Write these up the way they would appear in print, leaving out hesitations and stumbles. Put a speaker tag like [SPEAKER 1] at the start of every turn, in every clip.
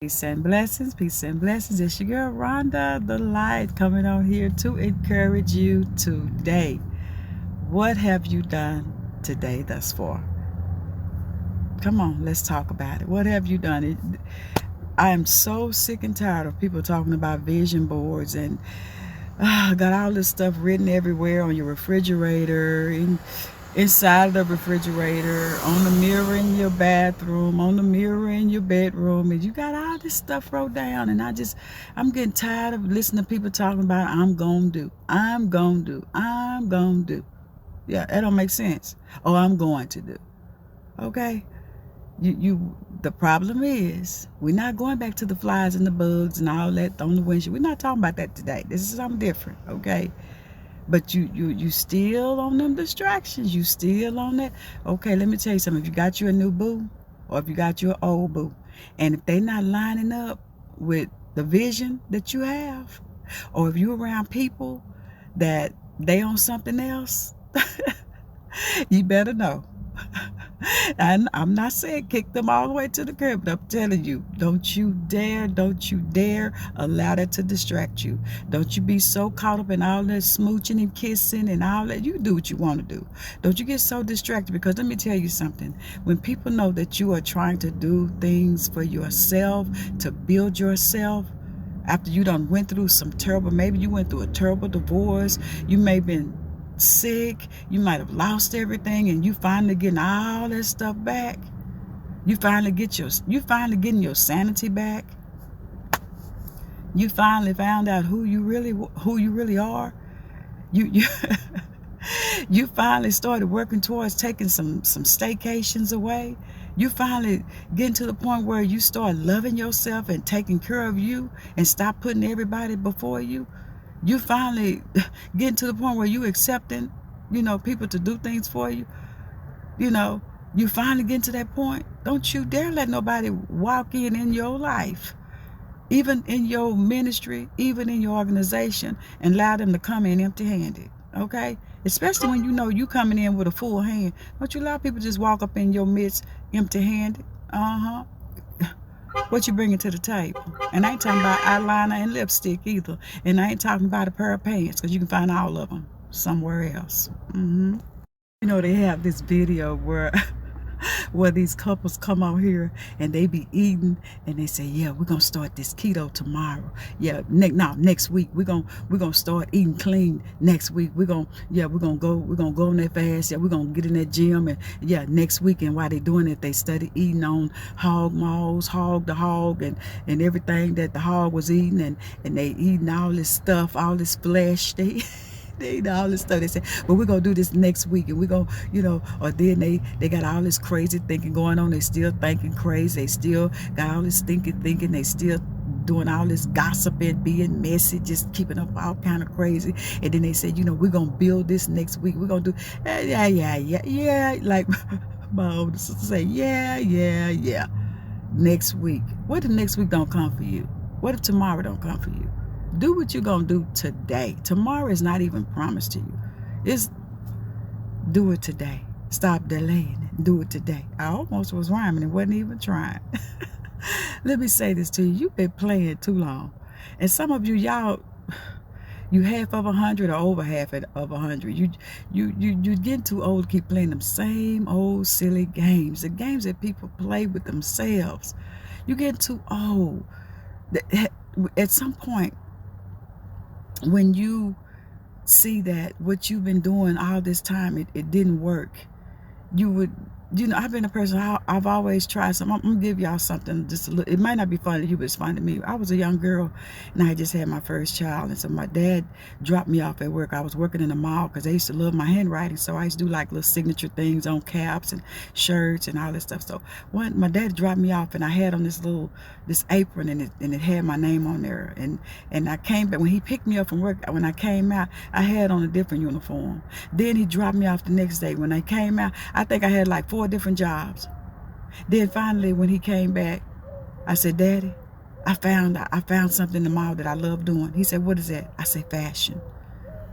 [SPEAKER 1] Peace and blessings, peace and blessings. It's your girl Rhonda the Light coming on here to encourage you today. What have you done today thus far? Come on, let's talk about it. What have you done? I am so sick and tired of people talking about vision boards and got all this stuff written everywhere on your refrigerator, inside the refrigerator, on the mirror in your bathroom, on the mirror in your bedroom, and you got all this stuff wrote down. And I'm getting tired of listening to people talking about I'm gonna do. Yeah, that don't make sense. Oh, I'm going to do. Okay. The problem is we're not going back to the flies and the bugs and all that on the windshield. We're not talking about that today. This is something different, okay? But you still on them distractions. You still on that. Okay, let me tell you something. If you got you a new boo, or if you got your old boo, and if they not lining up with the vision that you have, or if you around people that they on something else, you better know. And I'm not saying kick them all the way to the curb, but I'm telling you, don't you dare allow that to distract you. Don't you be so caught up in all that smooching and kissing and all that. You do what you want to do. Don't you get so distracted, because let me tell you something. When people know that you are trying to do things for yourself, to build yourself, after you done went through some terrible, maybe you went through a terrible divorce, you may have been sick, you might have lost everything, and you finally getting all that stuff back. You finally getting your sanity back. You finally found out who you really are. You you finally started working towards taking some staycations away. You finally getting to the point where you start loving yourself and taking care of you and stop putting everybody before you. You finally getting to the point where you accepting, people to do things for you. You finally getting to that point. Don't you dare let nobody walk in your life, even in your ministry, even in your organization, and allow them to come in empty-handed, okay? Especially when you coming in with a full hand. Don't you allow people just walk up in your midst empty-handed. What you bringing to the table? And I ain't talking about eyeliner and lipstick either. And I ain't talking about a pair of pants, because you can find all of them somewhere else. They have this video where these couples come out here and they be eating, and they say, yeah, we're gonna start this keto tomorrow. Yeah, next week we're gonna start eating clean. Next week we're gonna go on that fast. Yeah, we're gonna get in that gym, and yeah, next week. And while they doing it, they study eating on hog maws, hog the hog, and everything that the hog was eating, and they eating all this stuff, all this flesh. They all this stuff. They say, but we're gonna do this next week, and we're gonna, or then they got all this crazy thinking going on. They still thinking crazy. They still got all this thinking. They still doing all this gossiping, being messy, just keeping up all kind of crazy. And then they say, we're gonna build this next week. We're gonna do, yeah. Like my older sister say, yeah. Next week. What if next week don't come for you? What if tomorrow don't come for you? Do what you're going to do today. Tomorrow is not even promised to you. It's do it today. Stop delaying it. Do it today. I almost was rhyming and wasn't even trying. Let me say this to you. You've been playing too long. And some of you, you half of 100 or over half of 100. You're getting too old to keep playing them same old silly games. The games that people play with themselves. You're getting too old. At some point, when you see that what you've been doing all this time, it didn't work, you would, I've been a person, I've always tried something. I'm gonna give y'all something just a little. It might not be funny to you, but it's funny to me. I was a young girl, and I just had my first child, and so my dad dropped me off at work. I was working in the mall, because they used to love my handwriting, so I used to do like little signature things on caps and shirts and all that stuff. So my dad dropped me off, and I had on this apron, and it had my name on there. And I came back when he picked me up from work. When I came out, I had on a different uniform. Then he dropped me off the next day. When I came out, I think I had like 4 different jobs. Then finally, when he came back, I said, Daddy, I found something in the mall that I love doing. He said, what is that? I said, fashion.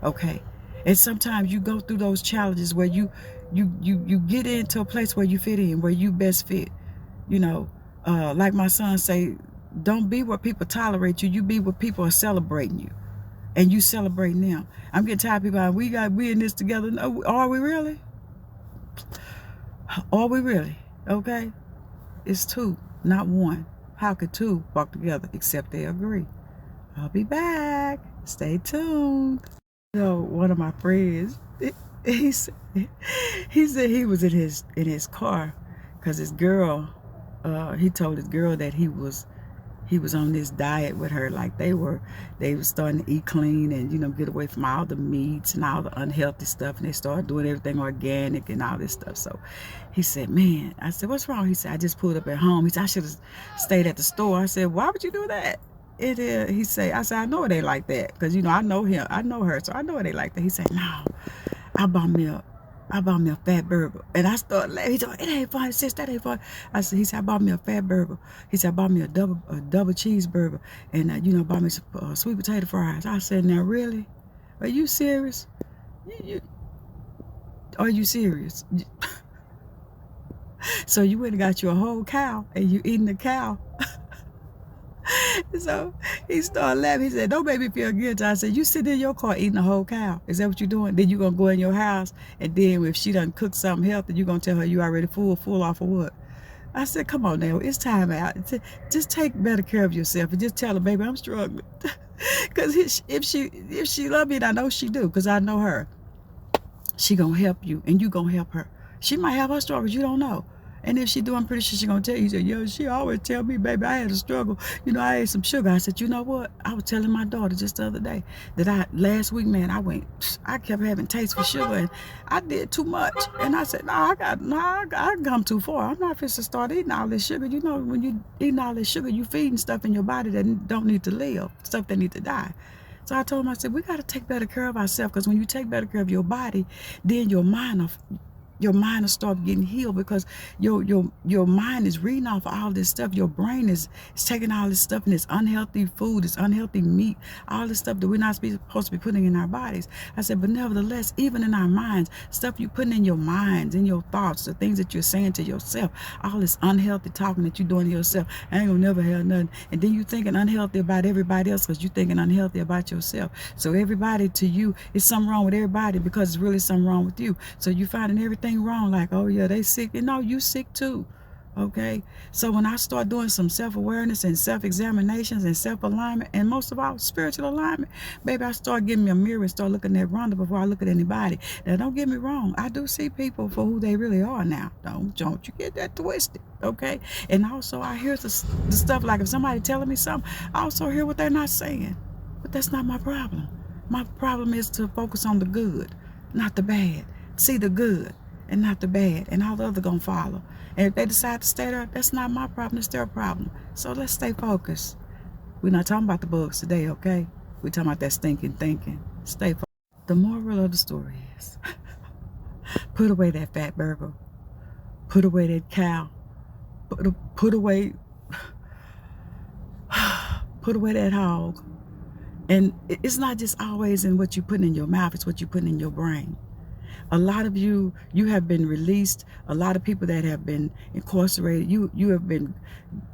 [SPEAKER 1] Okay. And sometimes you go through those challenges where you get into a place where you fit in, where you best fit. Like my son say, Don't be where people tolerate you. You be where people are celebrating you, and you celebrating them. I'm getting tired of people. We in this together. No, are we really? Are we really? Okay, it's two, not one. How could two walk together except they agree? I'll be back. Stay tuned. So one of my friends, he said he was in his car because his girl, he told his girl that he was on this diet with her. Like they were starting to eat clean and, you know, get away from all the meats and all the unhealthy stuff, and they started doing everything organic and all this stuff. So he said, man, I said, what's wrong? He said, I just pulled up at home. He said, I should have stayed at the store. I said, why would you do that? He said, I said, I know it ain't like that, because, you know, I know him, I know her, so I know it ain't like that. He said, no, I bought me a fat burger. And I started laughing. He said, it ain't fun, sis, that ain't fun. He said, I bought me a fat burger. He said, I bought me a double cheeseburger, and you know, bought me some sweet potato fries. I said, now really? Are you serious? Are you serious? So you went and got you a whole cow, and you eating the cow? So he started laughing. He said, don't make me feel guilty. I said, you sit in your car eating a whole cow. Is that what you're doing? Then you're going to go in your house, and then if she done cook something healthy, you're going to tell her you already full off of what? I said, come on now, it's time out. Just take better care of yourself and just tell her, baby, I'm struggling. Because if she love me, and I know she do, because I know her, she going to help you, and you going to help her. She might have her struggles, you don't know. And if she do, I'm pretty sure she's going to tell you. She said, yo, she always tell me, baby, I had a struggle. You know, I ate some sugar. I said, you know what? I was telling my daughter just the other day that last week, man, I kept having taste for sugar, and I did too much. And I said, I come too far. I'm not fit to start eating all this sugar. You know, when you eating all this sugar, you feeding stuff in your body that don't need to live, stuff that need to die. So I told him, I said, we got to take better care of ourselves, because when you take better care of your body, then your mind will start getting healed, because your mind is reading off of all this stuff. Your brain is taking all this stuff, and this unhealthy food, this unhealthy meat, all this stuff that we're not supposed to be putting in our bodies. I said, but nevertheless, even in our minds, stuff you putting in your minds, in your thoughts, the things that you're saying to yourself, all this unhealthy talking that you're doing to yourself, I ain't gonna never have nothing. And then you thinking unhealthy about everybody else, because you're thinking unhealthy about yourself. So everybody to you is something wrong with everybody, because it's really something wrong with you. So you finding everything wrong, like, oh yeah, they sick, and no, you sick too. Okay, so when I start doing some self-awareness and self-examinations and self-alignment, and most of all spiritual alignment, baby, I start getting me a mirror and start looking at Rhonda before I look at anybody. Now don't get me wrong, I do see people for who they really are now. Don't you get that twisted. Okay, and also I hear the stuff, like if somebody telling me something, I also hear what they're not saying, but that's not my problem. My problem is to focus on the good, not the bad. See the good and not the bad, and all the other gonna follow. And if they decide to stay there, that's not my problem, it's their problem. So let's stay focused. We're not talking about the bugs today, okay? We're talking about that stinking thinking. Stay focused. The moral of the story is, put away that fat burger, put away that cow, put away that hog. And it's not just always in what you put in your mouth, it's what you put in your brain. A lot of you have been released. A lot of people that have been incarcerated, you have been,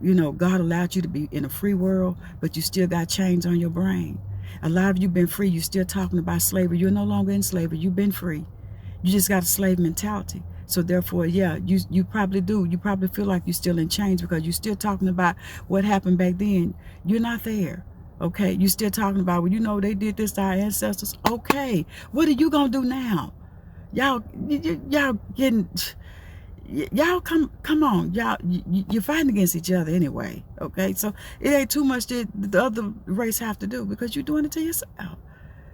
[SPEAKER 1] you know, God allowed you to be in a free world, but you still got chains on your brain. A lot of you been free. You still talking about slavery. You're no longer in slavery. You've been free. You just got a slave mentality. So therefore, yeah, you probably do. You probably feel like you're still in chains, because you're still talking about what happened back then. You're not there. Okay, you're still talking about, well, you know, they did this to our ancestors. Okay, what are you gonna do now? Y'all getting, y'all come on, y'all, you're fighting against each other anyway. Okay, so it ain't too much that the other race have to do, because you're doing it to yourself.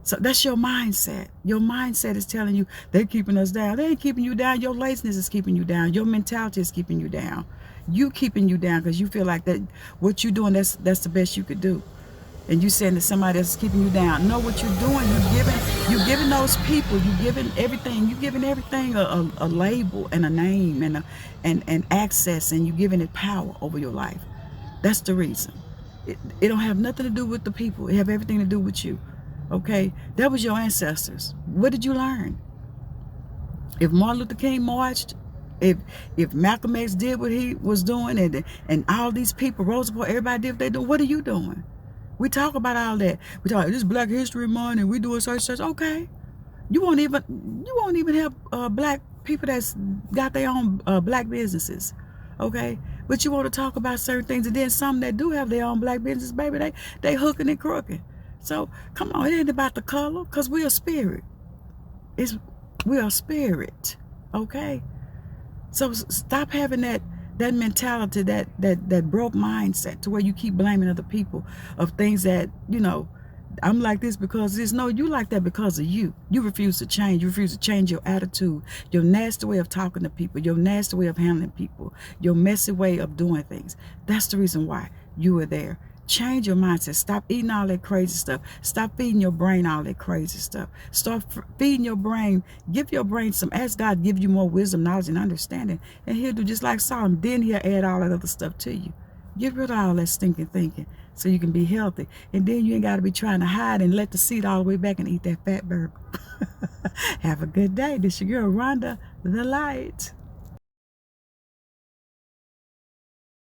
[SPEAKER 1] So that's your mindset. Your mindset is telling you they're keeping us down. They ain't keeping you down. Your laziness is keeping you down. Your mentality is keeping you down. You keeping you down because you feel like that what you're doing, that's the best you could do. And you saying that somebody else is keeping you down. Know what you're doing. You're giving those people, you're giving everything a label and a name and access, and you're giving it power over your life. That's the reason. It don't have nothing to do with the people. It have everything to do with you. Okay? That was your ancestors. What did you learn? If Martin Luther King marched, If Malcolm X did what he was doing, and all these people, Rosa Parks, everybody did what they do, what are you doing? We talk about all that. We talk this Black History Month, and we do such. Okay, you won't even have black people that's got their own black businesses. Okay, but you want to talk about certain things, and then some that do have their own black business, baby, they hooking and crooking. So come on, it ain't about the color, cause we are spirit. We are spirit. Okay. So stop having that mentality, that broke mindset to where you keep blaming other people of things that, you know, I'm like this because this. No, you like that because of you. You refuse to change. You refuse to change your attitude, your nasty way of talking to people, your nasty way of handling people, your messy way of doing things. That's the reason why you are there. Change your mindset. Stop eating all that crazy stuff. Stop feeding your brain all that crazy stuff. Start feeding your brain. Give your brain some. Ask God give you more wisdom, knowledge, and understanding. And he'll do just like Solomon. Then he'll add all that other stuff to you. Get rid of all that stinking thinking so you can be healthy. And then you ain't got to be trying to hide and let the seed all the way back and eat that fat burger. Have a good day. This is your girl, Rhonda the Light.